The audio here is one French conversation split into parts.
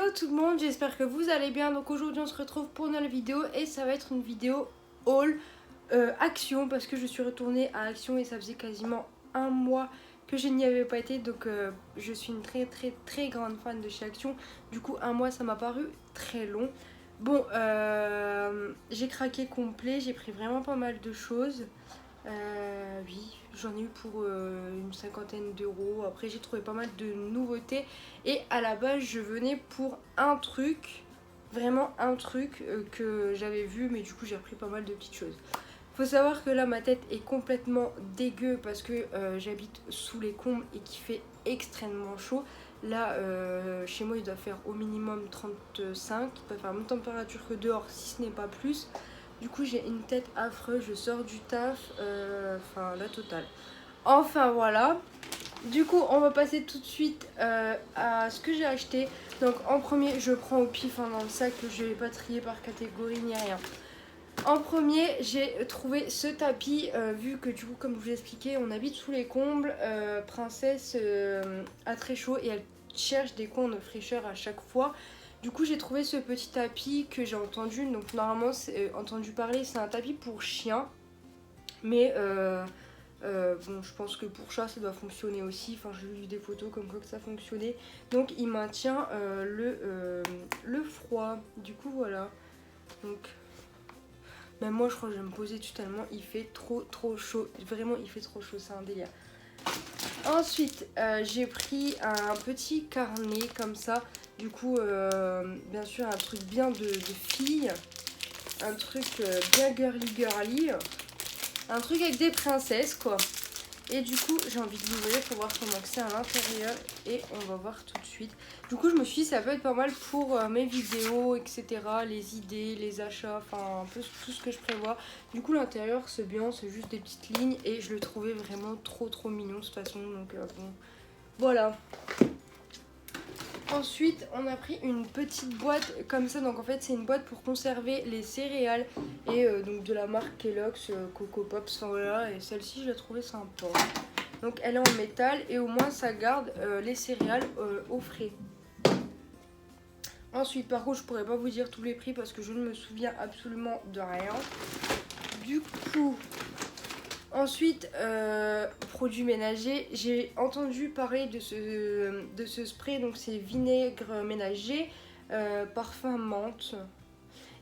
Hello tout le monde, j'espère que vous allez bien. Donc aujourd'hui on se retrouve pour une nouvelle vidéo et ça va être une vidéo haul Action parce que je suis retournée à Action et ça faisait quasiment un mois que je n'y avais pas été. Donc je suis une très grande fan de chez Action. Du coup un mois ça m'a paru très long. Bon, j'ai craqué complet, j'ai pris vraiment pas mal de choses. Oui, j'en ai eu pour une cinquantaine d'euros. Après j'ai trouvé pas mal de nouveautés. Et à la base je venais pour un truc, vraiment un truc que j'avais vu. Mais du coup j'ai repris pas mal de petites choses. Faut savoir que là ma tête est complètement dégueu parce que j'habite sous les combles et qu'il fait extrêmement chaud. Là chez moi il doit faire au minimum 35, il peut faire la même température que dehors si ce n'est pas plus. Du coup j'ai une tête affreuse, je sors du taf, enfin la totale. Enfin voilà. Du coup on va passer tout de suite à ce que j'ai acheté. Donc en premier je prends au pif dans le sac, que je ne vais pas trier par catégorie ni rien. En premier j'ai trouvé ce tapis, vu que du coup comme je vous l'ai expliqué on habite sous les combles, Princesse a très chaud et elle cherche des coins de fraîcheur à chaque fois. Du coup j'ai trouvé ce petit tapis que j'ai entendu, donc normalement c'est entendu parler, c'est un tapis pour chien. Mais bon je pense que pour chat ça doit fonctionner aussi, enfin j'ai vu des photos comme quoi que ça fonctionnait. Donc il maintient le froid, du coup voilà. Donc même moi je crois que je vais me poser dessus tellement il fait trop chaud, vraiment il fait trop chaud, c'est un délire. Ensuite j'ai pris un petit carnet comme ça. Du coup, bien sûr, un truc bien de fille, un truc bien girly, un truc avec des princesses quoi. Et du coup, j'ai envie de l'ouvrir pour voir comment c'est à l'intérieur et on va voir tout de suite. Du coup, je me suis dit ça peut être pas mal pour mes vidéos, etc. Les idées, les achats, enfin un peu tout ce que je prévois. Du coup, l'intérieur c'est bien, c'est juste des petites lignes et je le trouvais vraiment trop mignon de toute façon. Donc bon, voilà. Ensuite on a pris une petite boîte comme ça, donc en fait c'est une boîte pour conserver les céréales et donc de la marque Kellogg's, Coco Pops, enfin voilà, et celle-ci je la trouvais sympa. Donc elle est en métal et au moins ça garde les céréales au frais. Ensuite par contre je pourrais pas vous dire tous les prix parce que je ne me souviens absolument de rien. Du coup ensuite, produits ménagers, j'ai entendu parler de ce spray, donc c'est vinaigre ménager, parfum menthe.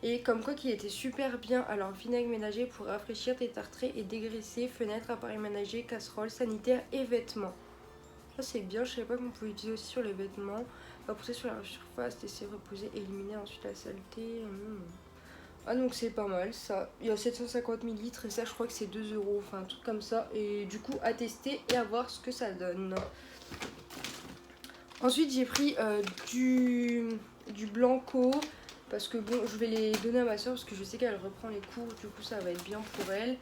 Et comme quoi qu'il était super bien. Alors vinaigre ménager pour rafraîchir, détartrer et dégraisser, fenêtres, appareils ménagers, casseroles, sanitaires et vêtements. Ça c'est bien, je savais pas qu'on pouvait l'utiliser aussi sur les vêtements. Va pousser sur la surface, laisser reposer, éliminer ensuite la saleté. Ah donc c'est pas mal ça, il y a 750 ml et ça je crois que c'est 2 euros, enfin un truc comme ça. Et du coup à tester et à voir ce que ça donne. Ensuite j'ai pris du Blanco parce que bon je vais les donner à ma soeur parce que je sais qu'elle reprend les cours, du coup ça va être bien pour elle.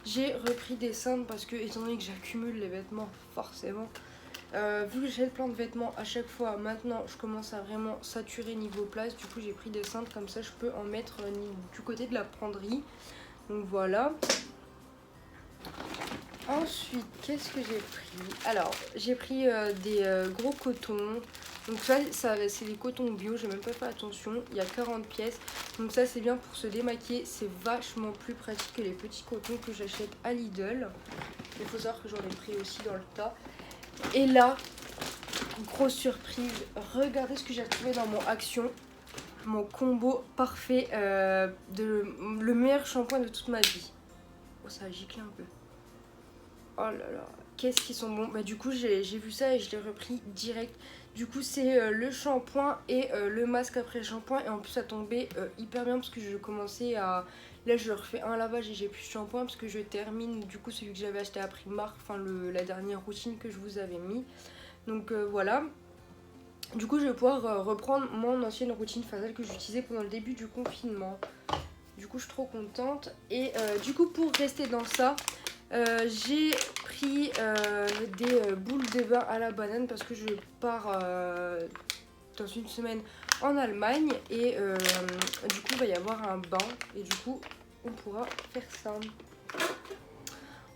J'ai repris des cintres parce que étant donné que j'accumule les vêtements forcément. Vu que j'achète plein de vêtements à chaque fois, maintenant je commence à vraiment saturer niveau place. Du coup j'ai pris des cintres comme ça je peux en mettre du côté de la penderie. Donc voilà. Ensuite qu'est-ce que j'ai pris? Alors j'ai pris des gros cotons. Donc ça c'est des cotons bio, j'ai même pas fait attention. Il y a 40 pièces. Donc ça c'est bien pour se démaquiller. C'est vachement plus pratique que les petits cotons que j'achète à Lidl. Il faut savoir que j'en ai pris aussi dans le tas. Et là, grosse surprise, regardez ce que j'ai retrouvé dans mon Action. Mon combo parfait le meilleur shampoing de toute ma vie. Oh ça a giclé un peu. Oh là là, qu'est-ce qu'ils sont bons. Bah du coup j'ai vu ça et je l'ai repris direct. Du coup c'est le shampoing et le masque après le shampoing. Et en plus ça tombait hyper bien parce que je commençais à... Là je refais un lavage et j'ai plus de shampoing parce que je termine du coup celui que j'avais acheté à Primark. Enfin la dernière routine que je vous avais mis. Donc voilà. Du coup je vais pouvoir reprendre mon ancienne routine faciale que j'utilisais pendant le début du confinement. Du coup je suis trop contente. Et du coup pour rester dans ça, j'ai pris des boules de bain à la banane parce que je pars dans une semaine en Allemagne. Et du coup il va y avoir un bain et du coup on pourra faire ça.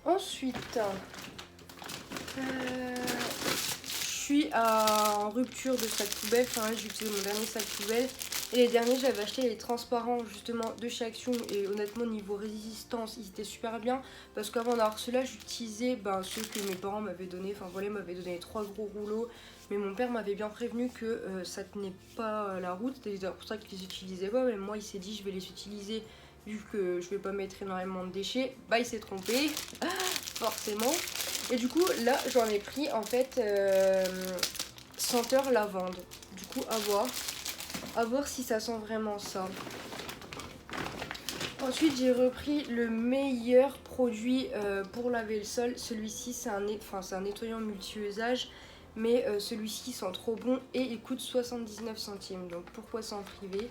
Ensuite suis en rupture de sac poubelle. Enfin, j'ai utilisé mon dernier sac poubelle. Et les derniers, j'avais acheté les transparents justement de chez Action. Et honnêtement, niveau résistance, ils étaient super bien. Parce qu'avant d'avoir ceux-là, j'utilisais ceux que mes parents m'avaient donné. Enfin voilà, ils m'avaient donné 3 gros rouleaux. Mais mon père m'avait bien prévenu que ça tenait pas la route. C'était pour ça qu'il les utilisait pas. Mais moi, il s'est dit, je vais les utiliser vu que je vais pas mettre énormément de déchets. Bah, il s'est trompé. Forcément. Et du coup, là, j'en ai pris en fait senteur lavande. Du coup, à voir. À voir si ça sent vraiment ça. Ensuite, j'ai repris le meilleur produit pour laver le sol. Celui-ci, c'est un nettoyant multi-usage. Mais celui-ci sent trop bon et il coûte 79 centimes. Donc pourquoi s'en priver?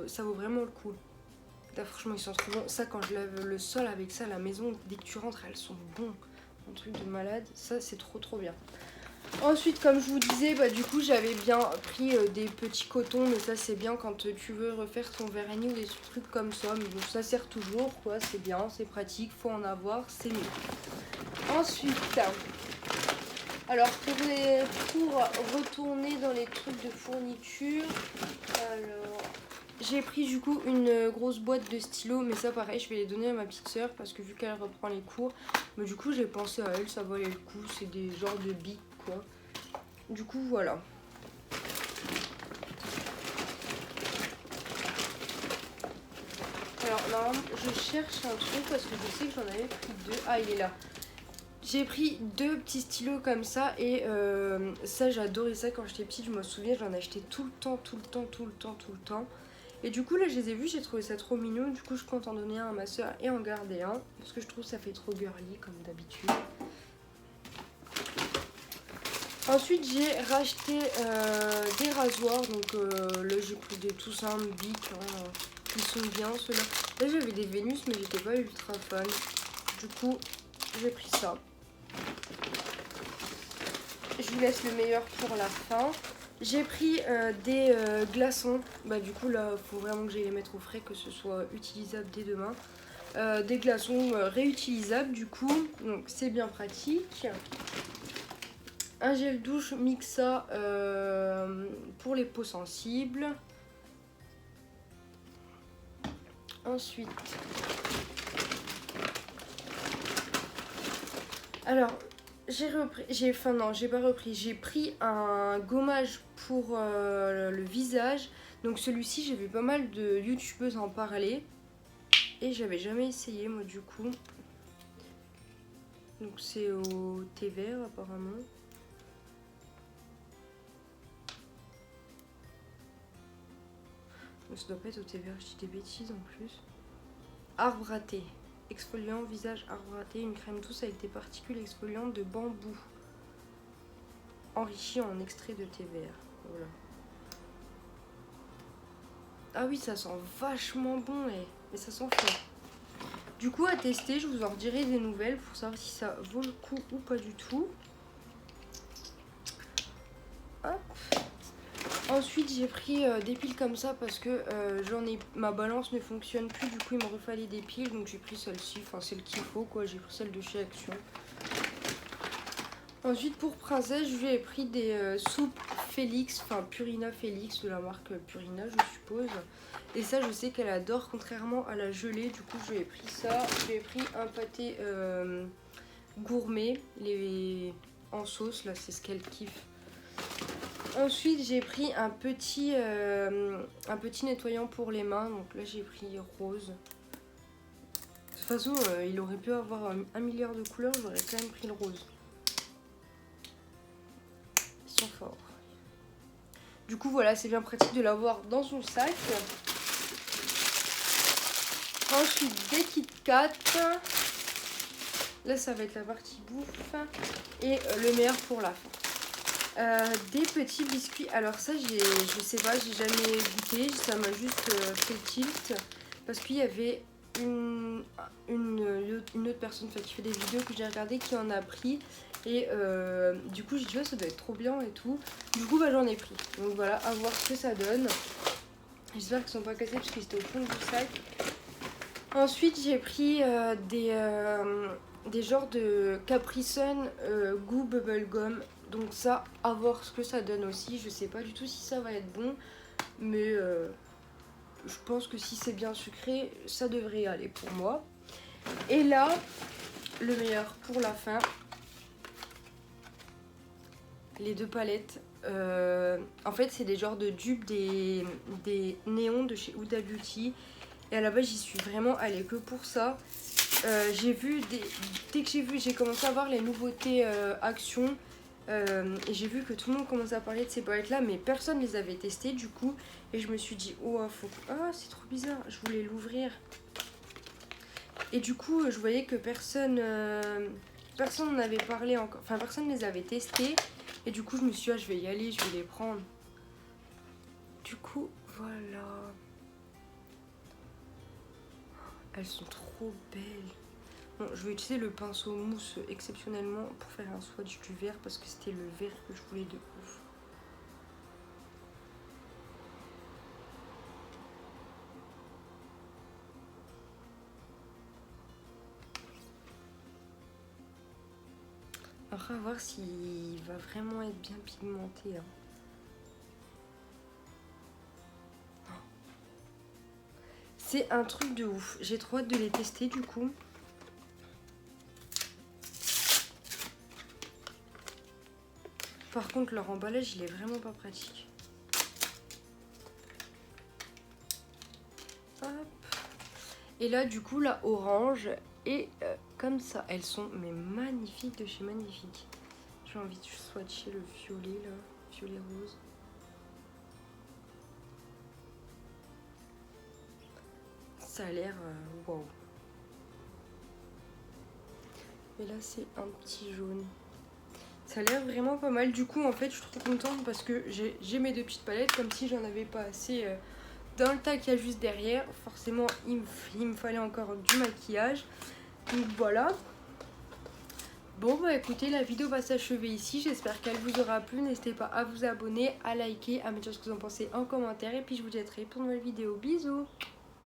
Ça vaut vraiment le coup. Là, franchement, ils sont trop bons. Ça, quand je lave le sol avec ça à la maison, dès que tu rentres, elles sont bons. Un truc de malade. Ça, c'est trop bien. Ensuite, comme je vous disais, du coup j'avais bien pris des petits cotons, mais ça c'est bien quand tu veux refaire ton vernis ou des trucs comme ça. Mais bon, ça sert toujours, quoi, c'est bien, c'est pratique, faut en avoir, c'est mieux. Ensuite, alors pour retourner dans les trucs de fourniture, alors j'ai pris du coup une grosse boîte de stylos, mais ça pareil, je vais les donner à ma petite soeur parce que vu qu'elle reprend les cours, mais du coup j'ai pensé à elle, ça valait le coup, c'est des genres de bics quoi. Du coup voilà. Alors normalement je cherche un truc parce que je sais que j'en avais pris deux. Ah, il est là. J'ai pris 2 petits stylos comme ça et ça j'adorais ça quand j'étais petite, je me souviens j'en achetais tout le temps. Et du coup là je les ai vus, j'ai trouvé ça trop mignon, du coup je compte en donner un à ma soeur et en garder un parce que je trouve que ça fait trop girly comme d'habitude. Ensuite j'ai racheté des rasoirs, donc là j'ai pris des tout simples Bic, hein, ils sont bien ceux-là. Là j'avais des Vénus mais j'étais pas ultra fan, du coup j'ai pris ça. Je vous laisse le meilleur pour la fin. J'ai pris des glaçons. Du coup là il faut vraiment que j'aille les mettre au frais, que ce soit utilisable dès demain. Des glaçons réutilisables du coup, donc c'est bien pratique. Un gel douche Mixa pour les peaux sensibles. Ensuite, alors j'ai pris un gommage pour le visage. Donc celui-ci, j'ai vu pas mal de youtubeuses en parler et j'avais jamais essayé moi du coup. Donc c'est au thé vert apparemment. Donc ça doit pas être au thé vert, je dis des bêtises en plus. Arbre à thé. Exfoliant visage arbre à thé, une crème douce avec des particules exfoliantes de bambou. Enrichi en extrait de thé vert. Voilà. Ah oui, ça sent vachement bon, mais ça sent fort. Du coup, à tester, je vous en redirai des nouvelles pour savoir si ça vaut le coup ou pas du tout. Hop. Ensuite, j'ai pris des piles comme ça parce que ma balance ne fonctionne plus. Du coup, il me refallait des piles, donc j'ai pris celle-ci, enfin celle qu'il faut quoi. J'ai pris celle de chez Action. Ensuite, pour princesse, je lui ai pris des soupes Félix, enfin Purina Félix de la marque Purina, je suppose. Et ça, je sais qu'elle adore, contrairement à la gelée. Du coup, je lui ai pris ça. Je lui ai pris un pâté gourmet, en sauce, là, c'est ce qu'elle kiffe. Ensuite, j'ai pris un petit nettoyant pour les mains. Donc là, j'ai pris rose. De toute façon, il aurait pu avoir un milliard de couleurs, j'aurais quand même pris le rose. Ils sont forts. Du coup, voilà, c'est bien pratique de l'avoir dans son sac. Ensuite, des Kit Kat. Là, ça va être la partie bouffe. Et le meilleur pour la fin. Des petits biscuits. Alors ça, je sais pas, j'ai jamais goûté. Ça m'a juste fait tilt. Parce qu'il y avait une autre personne qui fait des vidéos que j'ai regardé qui en a pris. Et du coup, j'ai dit, ouais, ça doit être trop bien et tout. Du coup, j'en ai pris. Donc voilà, à voir ce que ça donne. J'espère qu'ils sont pas cassés parce qu'ils étaient au fond du sac. Ensuite, j'ai pris des genres de Capri Sun goût bubblegum. Donc ça, à voir ce que ça donne aussi. Je sais pas du tout si ça va être bon, mais je pense que si c'est bien sucré, ça devrait aller pour moi. Et là, le meilleur pour la fin, les 2 palettes. En fait, c'est des genres de dupes des néons de chez Huda Beauty. Et à la base, j'y suis vraiment allée que pour ça. J'ai vu, dès que j'ai commencé à voir les nouveautés Action. Et j'ai vu que tout le monde commençait à parler de ces palettes là, mais personne les avait testées du coup. Et je me suis dit, oh, ah, c'est trop bizarre, je voulais l'ouvrir. Et du coup, je voyais que personne n'en avait parlé encore, enfin personne ne les avait testées. Et du coup, je me suis dit, ah, je vais y aller, je vais les prendre. Du coup, voilà. Elles sont trop belles. Bon, je vais utiliser le pinceau mousse exceptionnellement pour faire un swatch du vert parce que c'était le vert que je voulais de ouf. Après, à voir s'il va vraiment être bien pigmenté. Hein. C'est un truc de ouf. J'ai trop hâte de les tester du coup. Par contre, leur emballage, il est vraiment pas pratique. Hop. Et là, du coup, la orange est comme ça. Elles sont mais magnifiques de chez Magnifique. J'ai envie de swatcher le violet là, violet rose. Ça a l'air waouh. Et là, c'est un petit jaune. Ça a l'air vraiment pas mal. Du coup, en fait, je suis trop contente parce que j'ai mes 2 petites palettes. Comme si j'en avais pas assez dans le tas qu'il y a juste derrière. Forcément, il me fallait encore du maquillage. Donc voilà. Bon, bah écoutez, la vidéo va s'achever ici. J'espère qu'elle vous aura plu. N'hésitez pas à vous abonner, à liker, à me dire ce que vous en pensez en commentaire. Et puis, je vous dis à très vite pour une nouvelle vidéo. Bisous!